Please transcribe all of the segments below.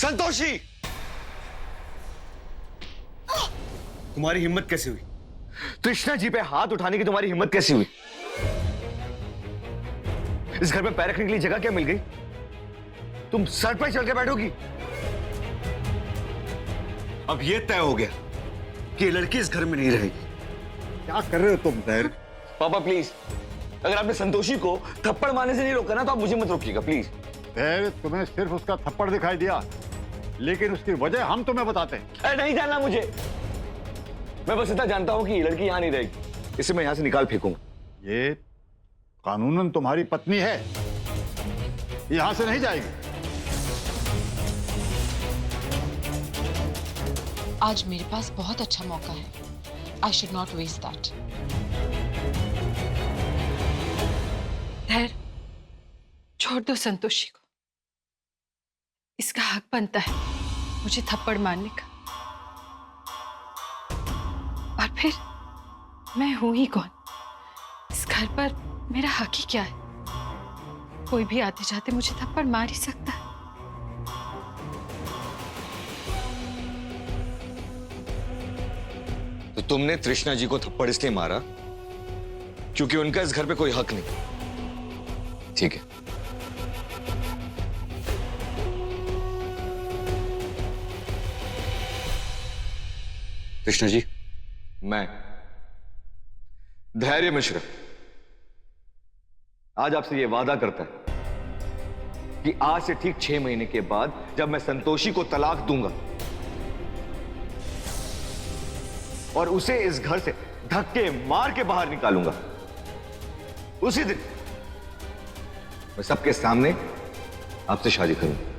संतोषी, तुम्हारी हिम्मत कैसे हुई? कृष्णा जी पे हाथ उठाने की तुम्हारी हिम्मत कैसी हुई? इस घर में पैर रखने के लिए जगह क्या मिल गई? तुम सर पर चल के बैठोगी? अब यह तय हो गया कि ये लड़की इस घर में नहीं रहेगी। क्या कर रहे हो तुम धैर्य? पापा प्लीज, अगर आपने संतोषी को थप्पड़ मारने से नहीं रोका ना, तो आप मुझे मत रोकिएगा प्लीज। धैर्य, तुम्हें सिर्फ उसका थप्पड़ दिखाई दिया, लेकिन उसकी वजह हम तुम्हें बताते हैं। अरे नहीं जानना मुझे, मैं बस इतना जानता हूं कि ये लड़की यहां नहीं रहेगी, इसे मैं यहां से निकाल फेंकूंगा। ये कानूनन तुम्हारी पत्नी है, यहां से नहीं जाएगी। आज मेरे पास बहुत अच्छा मौका है। I should not waste that. धैर्य, छोड़ दो संतोषी को। इसका हक बनता है मुझे थप्पड़ मारने का। और फिर मैं हूं ही कौन? इस घर पर मेरा हक ही क्या है? कोई भी आते जाते मुझे थप्पड़ मार ही सकता है। तो तुमने तृष्णा जी को थप्पड़ इसलिए मारा क्योंकि उनका इस घर पे कोई हक नहीं, ठीक है? कृष्णा जी, मैं धैर्य मिश्रा आज आपसे यह वादा करता है कि आज से ठीक 6 महीने के बाद जब मैं संतोषी को तलाक दूंगा और उसे इस घर से धक्के मार के बाहर निकालूंगा, उसी दिन मैं सबके सामने आपसे शादी करूंगा।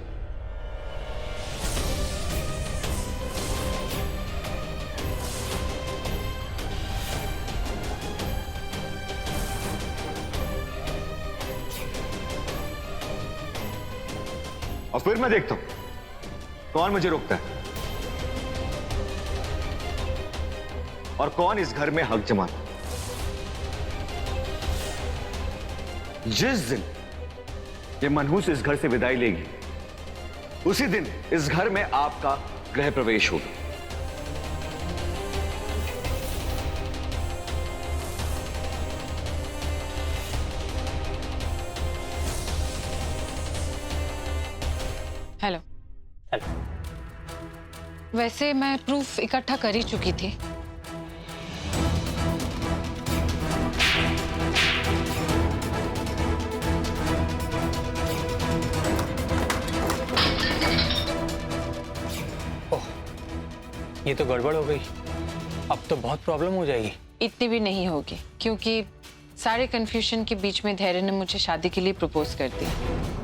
और फिर मैं देखता हूं कौन मुझे रोकता है और कौन इस घर में हक जमाता है। जिस दिन ये मनहूस इस घर से विदाई लेगी, उसी दिन इस घर में आपका गृह प्रवेश होगा। हेलो। वैसे मैं प्रूफ इकट्ठा कर ही चुकी थी। ओह, ये तो गड़बड़ हो गई। अब तो बहुत प्रॉब्लम हो जाएगी। इतनी भी नहीं होगी, क्योंकि सारे कंफ्यूजन के बीच में धैर्य ने मुझे शादी के लिए प्रपोज कर दिया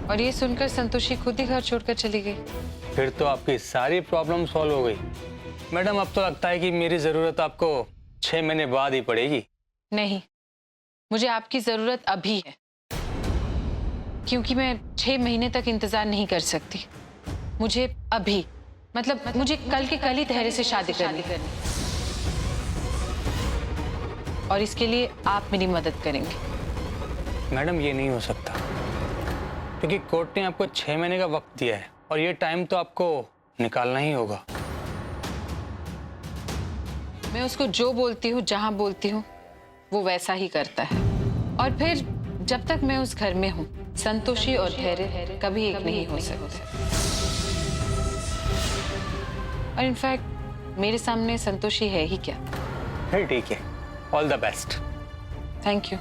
और ये सुनकर संतोषी खुद ही घर छोड़कर चली गई। फिर तो आपकी सारी प्रॉब्लम सॉल्व हो गई। मैडम, अब तो लगता है कि मेरी जरूरत आपको 6 महीने बाद ही पड़ेगी। नहीं, मुझे आपकी जरूरत अभी है, क्योंकि मैं 6 महीने तक इंतजार नहीं कर सकती। मुझे अभी, मतलब मुझे कल के कल ही धैर्य से शादी करनी है। और इसके लिए आप मेरी मदद करेंगे। मैडम, ये नहीं हो सकता, क्योंकि कोर्ट ने आपको 6 महीने का वक्त दिया है और ये टाइम तो आपको निकालना ही होगा। मैं उसको जो बोलती हूँ, जहां बोलती हूँ, वो वैसा ही करता है। और फिर जब तक मैं उस घर में हूँ, संतोषी और धैर्य कभी एक नहीं हो सकते। और इनफैक्ट मेरे सामने संतोषी है ही क्या। फिर ठीक है, all the best. Thank you,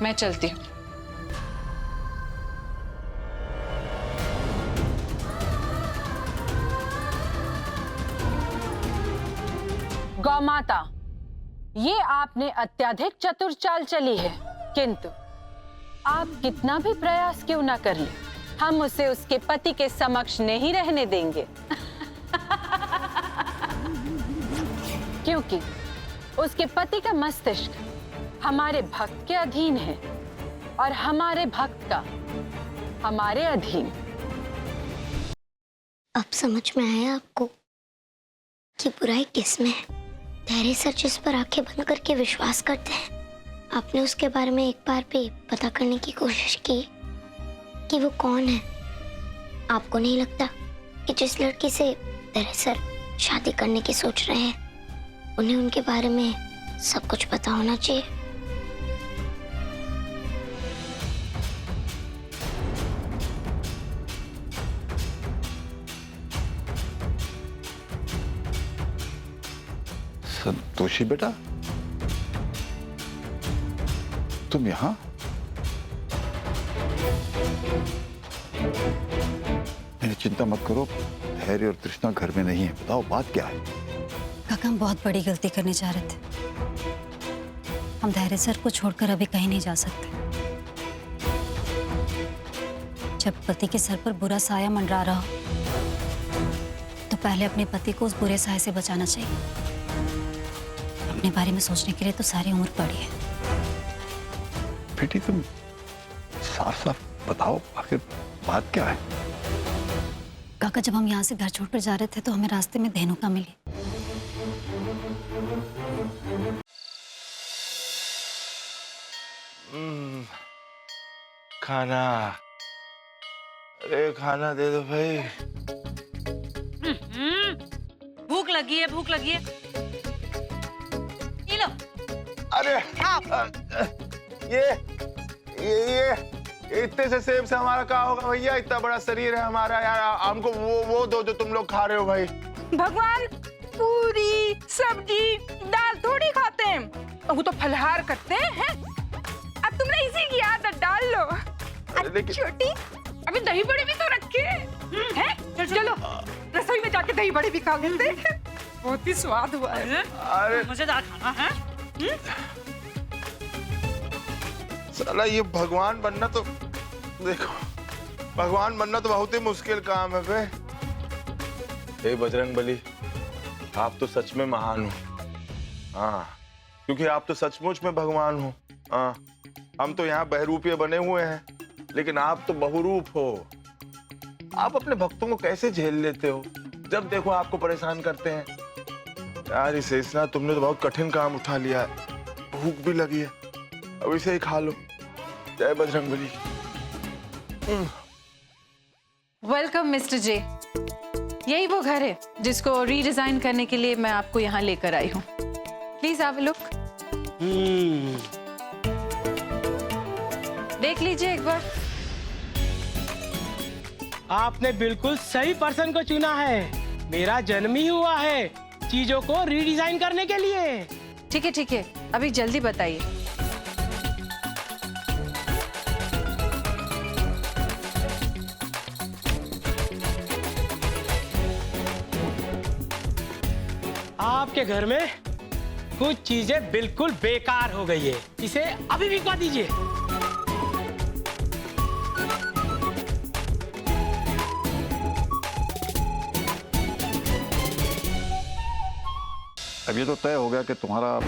मैं चलती हूँ। गौमाता, ये आपने अत्यधिक चतुर चाल चली है, किंतु आप कितना भी प्रयास क्यों ना कर ले, हम उसे उसके पति के समक्ष नहीं रहने देंगे। क्योंकि उसके पति का मस्तिष्क हमारे भक्त के अधीन है और हमारे भक्त का हमारे अधीन। अब समझ में आया आपको कि बुराई किस में है। धैर्य सर जिस पर आंखें बंद करके विश्वास करते हैं, आपने उसके बारे में एक बार भी पता करने की कोशिश की कि वो कौन है? आपको नहीं लगता कि जिस लड़की से दरअसल शादी करने की सोच रहे हैं उन्हें उनके बारे में सब कुछ पता होना चाहिए। संतोषी बेटा, तुम यहाँ? नहीं, चिंता मत करो, धैर्य और तृष्णा घर में नहीं है। बताओ बात क्या है? काका, हम बहुत बड़ी गलती करने जा रहे थे। हम धैर्य सर को छोड़कर अभी कहीं नहीं जा सकते। जब पति के सर पर बुरा साया मंडरा रहा हो तो पहले अपने पति को उस बुरे साए से बचाना चाहिए। अपने बारे में सोचने के लिए तो सारी उम्र पड़ी है। बेटी, तुम साफ साफ बताओ आखिर बात क्या है? काका, जब हम यहाँ से घर छोड़कर जा रहे थे तो हमें रास्ते में धेनुका मिली। खाना, अरे खाना दे दो भाई। भूख लगी है, भूख लगी है। ये लो। अरे ये इतने से सेब से हमारा क्या होगा भैया? इतना बड़ा शरीर है हमारा यार, हमको वो दो जो तुम लोग खा रहे हो भाई। भगवान पूरी सब्जी दाल थोड़ी खाते हैं, वो तो फलहार करते हैं। अब तुमने इसी की आदत डाल लो। लेकिन छोटी, अभी दही बड़े भी तो रखे हैं। चलो रसोई में जाके दही बड़े भी खा लेते हैं। बहुत ही स्वाद हुआ है। अरे मजेदार खाना है। साला ये भगवान बनना तो, देखो भगवान बनना तो बहुत ही मुश्किल काम है बे। हे बजरंगबली, आप तो सच में महान हो। हाँ, क्योंकि आप तो सचमुच में भगवान हो। हाँ, हम तो यहाँ बहरूपीय बने हुए हैं, लेकिन आप तो बहुरूप हो। आप अपने भक्तों को कैसे झेल लेते हो? जब देखो आपको परेशान करते हैं। यार इस शेषनाग, तुमने तो बहुत कठिन काम उठा लिया है। भूख भी लगी है, अब इसे ही खा लो। जय बजरंगबली। Welcome mister J. यही वो घर है जिसको रीडिजाइन करने के लिए मैं आपको यहाँ लेकर आई हूँ। Please have a look. देख लीजिए एक बार। आपने बिल्कुल सही पर्सन को चुना है। मेरा जन्म ही हुआ है चीजों को रीडिजाइन करने के लिए। ठीक है, अभी जल्दी बताइए। आपके घर में कुछ चीजें बिल्कुल बेकार हो गई है, इसे अभी भिजवा दीजिए। अब ये तो तय हो गया कि तुम्हारा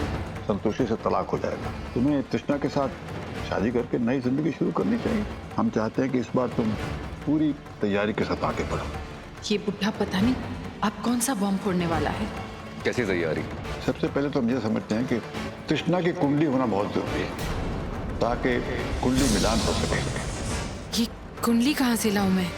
संतोषी से तलाक हो जाएगा। तुम्हें तृष्णा के साथ शादी करके नई जिंदगी शुरू करनी चाहिए। हम चाहते हैं कि इस बार तुम पूरी तैयारी के साथ आगे बढ़ो। ये बुढ़ा पता नहीं अब कौन सा बॉम्ब फोड़ने वाला है। कैसी तैयारी? सबसे पहले तो हम ये समझते हैं कि तृष्णा की कुंडली होना बहुत जरूरी है, ताकि कुंडली मिलान हो सके। ये कुंडली कहाँ से लाऊं मैं?